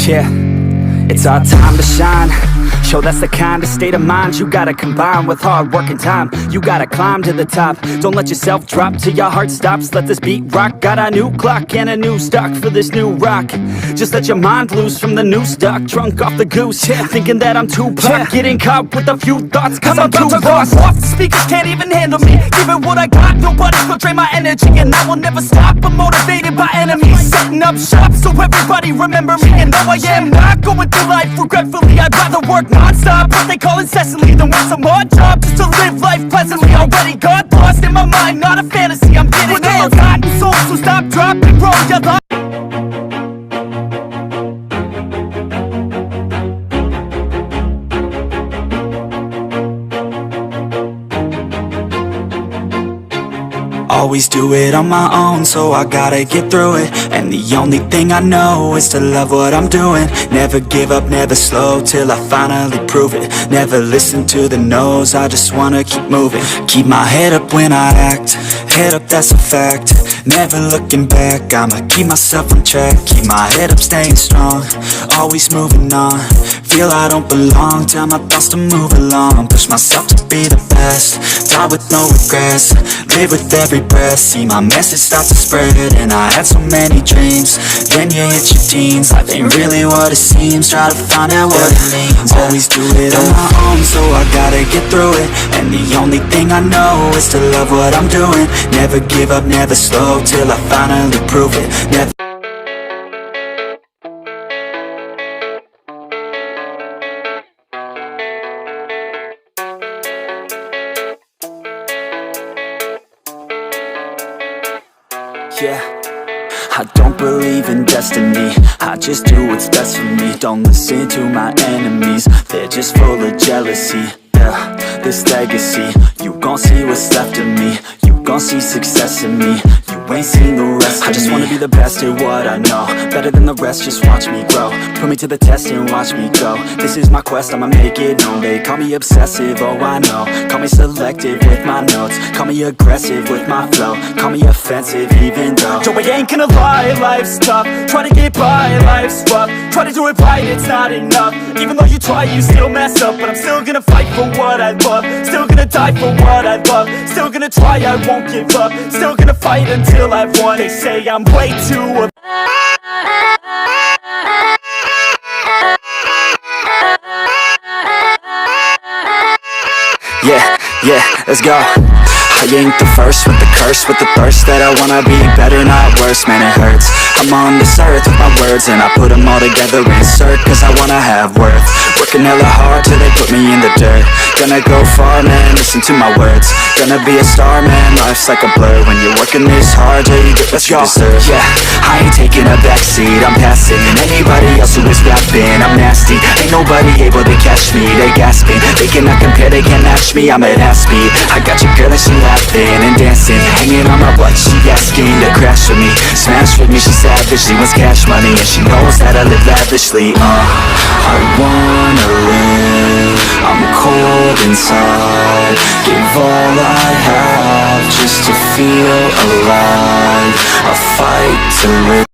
Yeah, it's our time to shine. Show that's the kind of state of mind you gotta combine with hard work and time. You gotta climb to the top. Don't let yourself drop till your heart stops. Let this beat rock. Got a new clock and a new stock for this new rock. Just let your mind loose from the new stock. Drunk off the goose, thinking that I'm too pop. Getting caught with a few thoughts cause I'm too lost. Off the speakers can't even handle me. Give it what I got, nobody's gonna drain my energy. And I will never stop, I'm motivated by enemies. Setting up shop so everybody remember me. And though I am not going through life regretfully, I'd rather work non-stop, what they call incessantly, than work some odd job just to live life pleasantly. Already got lost in my mind, not a fantasy, I'm getting with all gotten souls, so stop, drop, and roll your life. Always do it on my own, so I gotta get through it. And the only thing I know is to love what I'm doing. Never give up, never slow, till I finally prove it. Never listen to the no's, I just wanna keep moving. Keep my head up when I act, head up, that's a fact. Never looking back, I'ma keep myself on track. Keep my head up, staying strong, always moving on. Feel I don't belong, tell my thoughts to move along. Push myself to be the best, die with no regrets. Live with every breath, see my message start to spread. And I had so many dreams, then you hit your teens. Life ain't really what it seems, try to find out what it means. Always do it on my own, so I gotta get through it. And the only thing I know is to love what I'm doing. Never give up, never slow, till I finally prove it. Never. Yeah, I don't believe in destiny, I just do what's best for me. Don't listen to my enemies, they're just full of jealousy. Yeah, this legacy, you gon' see what's left of me. You gon' see success in me, you ain't seen the rest of me. I just wanna be the best at what I know, better than the rest, just watch me grow. Put me to the test and watch me go. This is my quest, I'ma make it known. They call me obsessive, oh I know. Call me selective with my notes, call me aggressive with my flow. Call me offensive even though Joe, I ain't gonna lie, life's tough. Try to get by, life's rough. Try to do it right, it's not enough. Even though you try, you still mess up. But I'm still gonna fight for what I love, still gonna die for what I love. Still gonna try, I won't give up. Still gonna fight until I've won. They say I'm way too Yeah, let's go. I ain't the first with the curse, with the thirst that I wanna be better, not worse, man it hurts. I'm on this earth with my words and I put them all together, insert, cause I wanna have worth. Working hella hard till they put me in the dirt. Gonna go far, man, listen to my words. Gonna be a star, man, life's like a blur. When you're working this hard till you get what you deserve. Yeah, I ain't taking a backseat, I'm passing anybody else who is rapping. I'm nasty, ain't nobody able to catch me. They gasping, they cannot compare, they can't match me. I'm at half speed, I got your girl and she laughing and dancing, hanging on my butt, she asking to crash with me, smash with me, she savage, she wants cash money, and she knows that I live lavishly. I wanna live, I'm cold inside, give all I have just to feel alive, I fight to live.